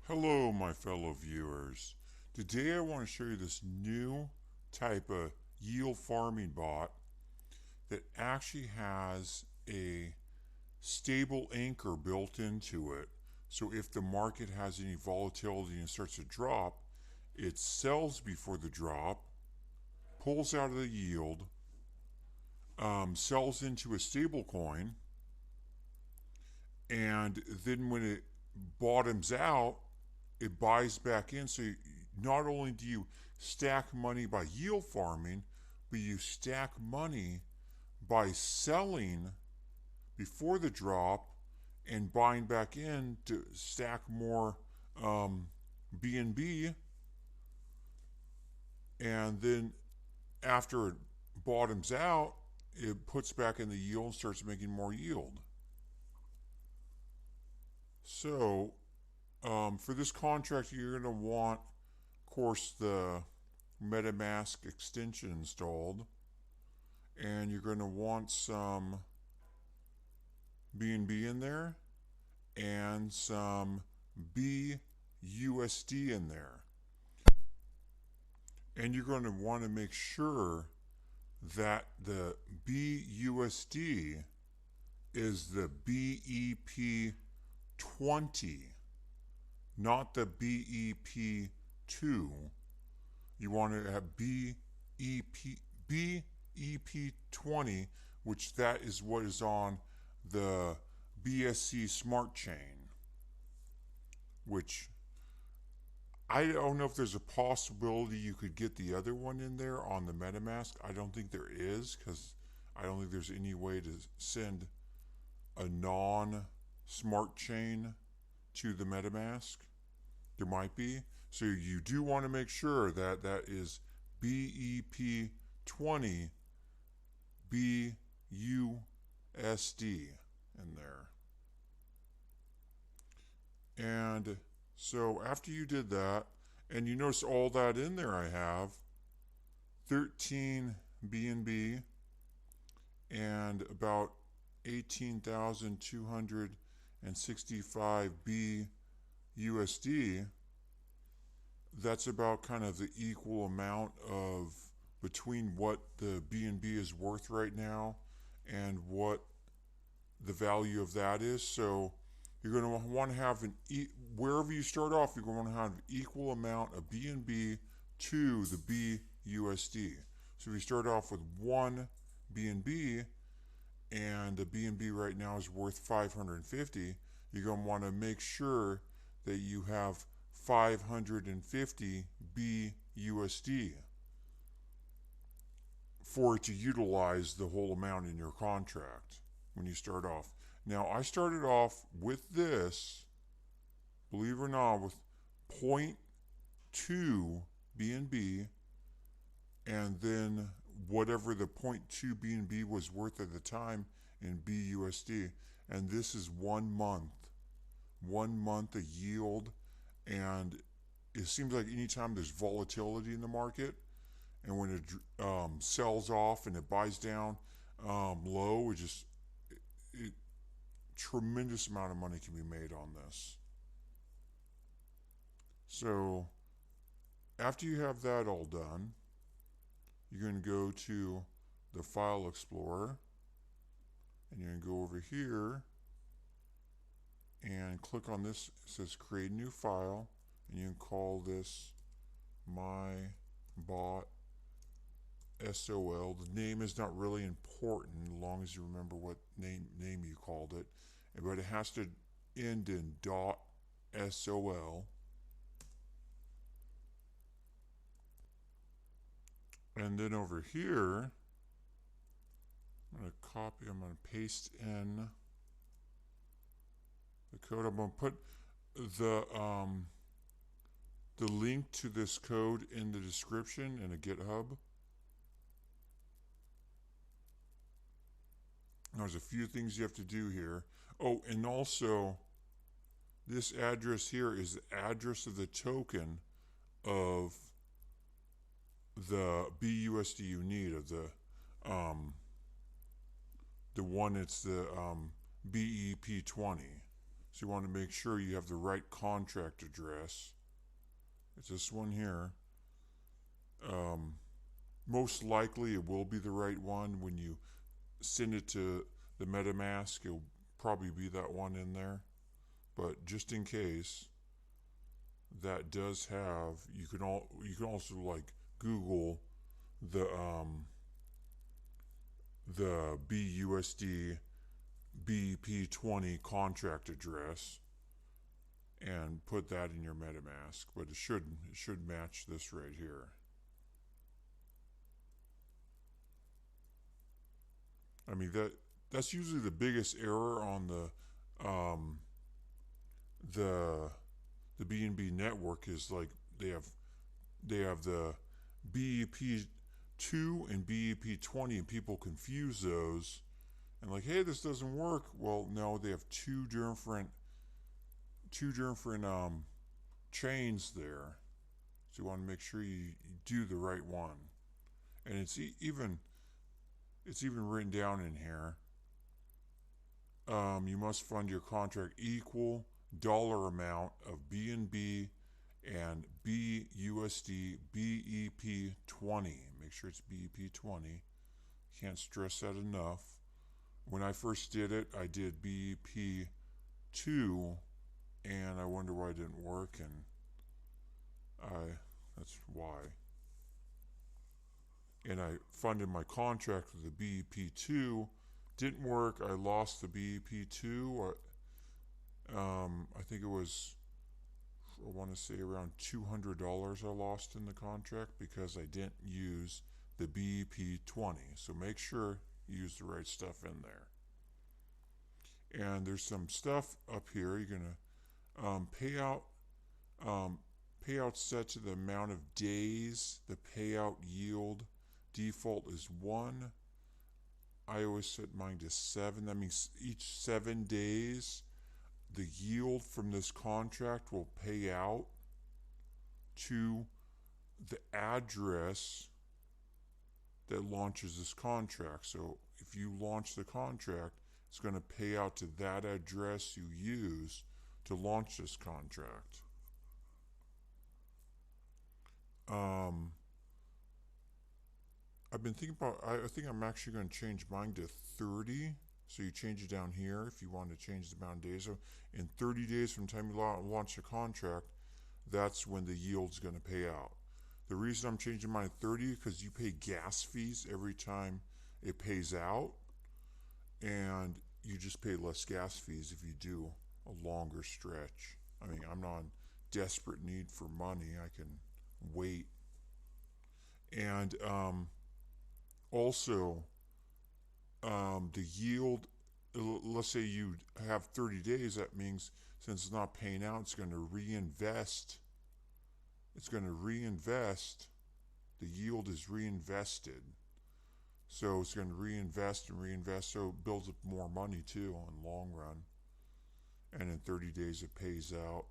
Hello, my fellow viewers. Today I want to show you this new type of yield farming bot that actually has a stable anchor built into it. So if the market has any volatility and starts to drop, it sells before the drop, pulls out of the yield, sells into a stable coin, and then when it bottoms out, it buys back in. So not only do you stack money by yield farming, but you stack money by selling before the drop and buying back in to stack more BNB. And then after it bottoms out, it puts back in the yield and starts making more yield. So for this contract, you're going to want, of course, the metamask extension installed, and you're going to want some BNB in there and some BUSD in there. And you're going to want to make sure that the BUSD is the BEP 20, not the BEP 2. You want to have BEP 20, which that is what is on the BSC smart chain, which I don't know if there's a possibility you could get the other one in there on the metamask. I don't think there is, because I don't think there's any way to send a non-smart chain to the metamask. There might be. So you do want to make sure that that is BEP 20 BUSD in there. And so after you did that, and you notice all that in there, I have 13 BNB and about 18,265 BUSD. That's about kind of the equal amount of between what the BNB is worth right now and what the value of that is. So you're going to want to have wherever you start off, you're going to have an equal amount of BNB to the BUSD. So if you start off with one BNB and the BNB right now is worth 550, you're going to want to make sure that you have 550 BUSD for it to utilize the whole amount in your contract when you start off. Now, I started off with this, believe it or not, with 0.2 BNB, and then whatever the 0.2 BNB was worth at the time in BUSD. And this is 1 month a yield. And it seems like anytime there's volatility in the market, and when it sells off and it buys down low, tremendous amount of money can be made on this. So after you have that all done, you're going to go to the File Explorer, and you're going to go over here and click on this. It says Create New File, and you can call this My Bot SOL. The name is not really important as long as you remember what name you called it, but it has to end in .sol. And then over here, I'm going to paste in the code. I'm going to put the link to this code in the description in a GitHub. There's a few things you have to do here. Oh, and also, this address here is the address of the token of the BUSD you need, of the one, it's the BEP 20. So you want to make sure you have the right contract address. It's this one here. Um, Most likely it will be the right one. When you send it to the metamask, it'll probably be that one in there. But just in case, that does have, you can also like Google the BUSD BP20 contract address and put that in your MetaMask, but it should match this right here. I mean that's usually the biggest error on the the BNB network is like they have the BEP2 and BEP20 and people confuse those and like, hey, this doesn't work. Well, no, they have two different chains there. So you want to make sure you do the right one. And it's even written down in here. You must fund your contract equal dollar amount of BNB and BUSD BEP20. Make sure it's BEP20. Can't stress that enough. When I first did it, I did BEP2, and I wonder why it didn't work, and that's why. And I funded my contract with the BEP2. Didn't work. I lost the BEP2. I think it was, I want to say around $200 I lost in the contract because I didn't use the BEP20. So make sure you use the right stuff in there. And there's some stuff up here. You're gonna payout set to the amount of days. The payout yield default is 1. I always set mine to 7. That means each 7 days, the yield from this contract will pay out to the address that launches this contract. So if you launch the contract, it's going to pay out to that address you use to launch this contract. I've been thinking about, I think I'm actually going to change mine to 30. So you change it down here if you want to change the amount of days. So in 30 days from the time you launch the contract, that's when the yield's going to pay out. The reason I'm changing mine to 30 is because you pay gas fees every time it pays out, and you just pay less gas fees if you do a longer stretch. I mean, I'm not in desperate need for money. I can wait. And also, the yield, let's say you have 30 days, that means since it's not paying out, it's going to reinvest. It's going to reinvest. The yield is reinvested. So it's going to reinvest and reinvest. So it builds up more money too in the long run. And in 30 days it pays out.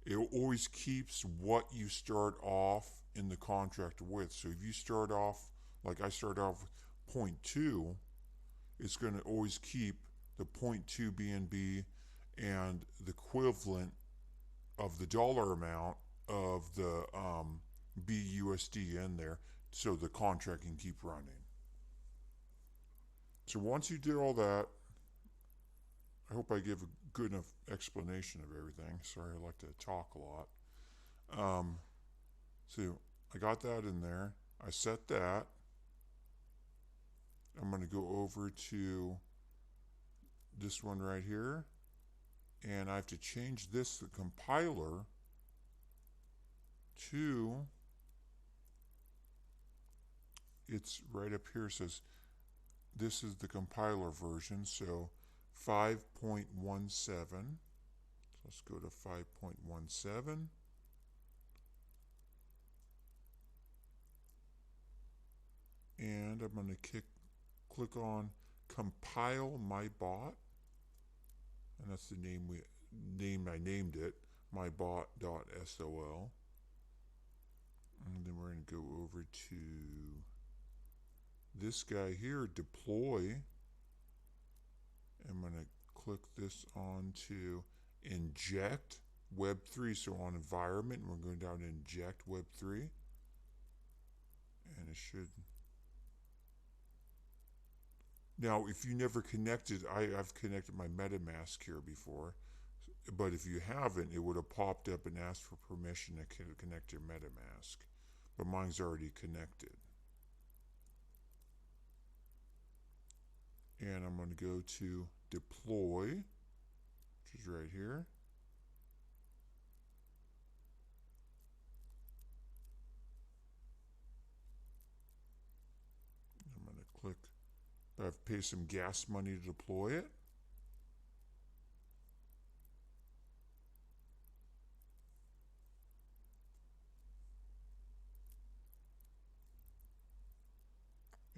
It always keeps what you start off in the contract with. So if you start off, like I start off with 0.2, it's going to always keep the 0.2 BNB and the equivalent of the dollar amount of the BUSD in there, so the contract can keep running. So once you did all that, I hope I give a good enough explanation of everything. Sorry, I like to talk a lot. So I got that in there. I set that. I'm going to go over to this one right here, and I have to change this, the compiler, to, it's right up here, it says this is the compiler version, so 5.17. So let's go to 5.17. And I'm going to click on compile my bot, and that's the name I named it, mybot.sol. And then we're going to go over to this guy here, deploy. I'm going to click this on to inject Web3. So on environment, we're going down to inject Web3. And it should. Now, if you never connected, I've connected my metamask here before. But if you haven't, it would have popped up and asked for permission to connect your metamask. But mine's already connected. And I'm going to go to deploy, which is right here. I'm going to click, I've paid some gas money to deploy it.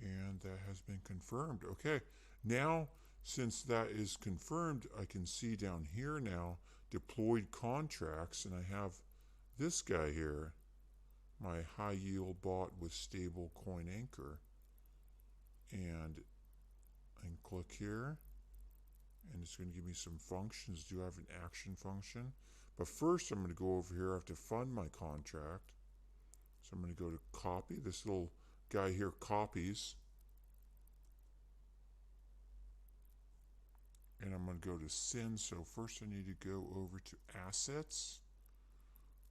And that has been confirmed. Okay, now since that is confirmed, I can see down here now deployed contracts, and I have this guy here, my high yield bot with stable coin anchor. And I can click here, and it's going to give me some functions. Do I have an action function? But first I'm going to go over here. I have to fund my contract. So I'm going to go to copy. This little guy here copies. And I'm going to go to send. So first I need to go over to assets.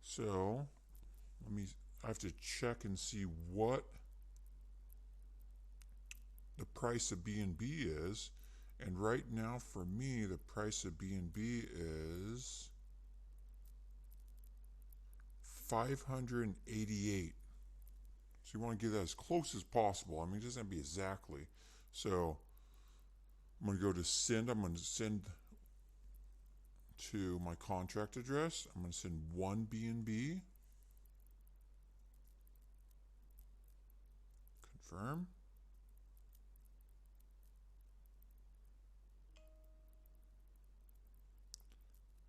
So I have to check and see what the price of BNB is. And right now for me, the price of BNB is 588. So you want to get that as close as possible. I mean, it doesn't have to be exactly. So I'm going to go to send. I'm going to send to my contract address. I'm going to send 1 BNB. Confirm.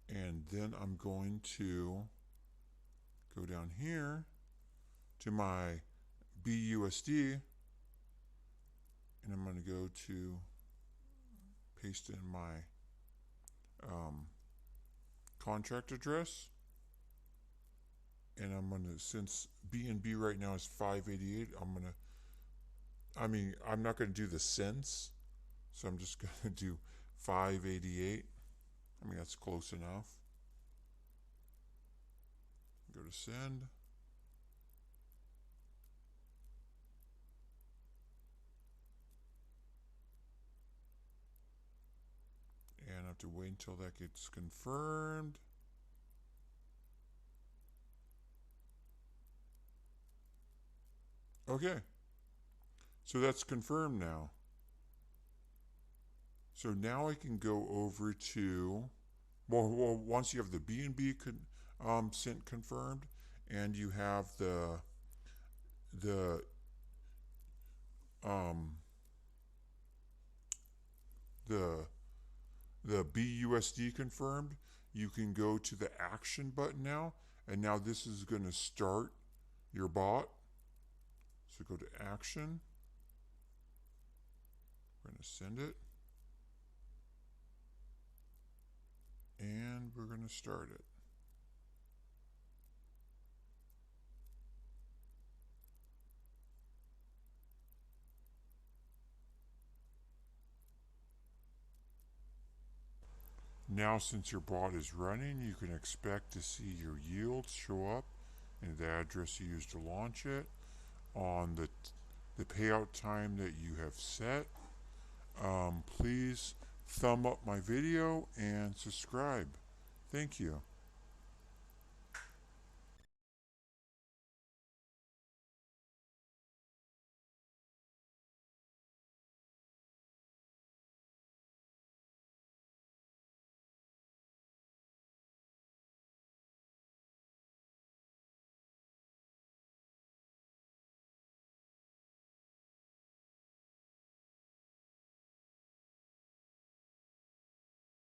And then I'm going to go down here to my BUSD, and I'm going to go to paste in my contract address. And I'm going to, since BNB right now is 588, I'm not going to do the cents. So I'm just going to do 588. I mean, that's close enough. Go to send. And I have to wait until that gets confirmed. Okay. So that's confirmed now. So now I can go over to, well once you have the BNB sent confirmed, and you have the BUSD confirmed, you can go to the action button now, and now this is going to start your bot. So go to action. We're going to send it. And we're going to start it. Now, since your bot is running, you can expect to see your yields show up and the address you used to launch it on the payout time that you have set. Please thumb up my video and subscribe. Thank you.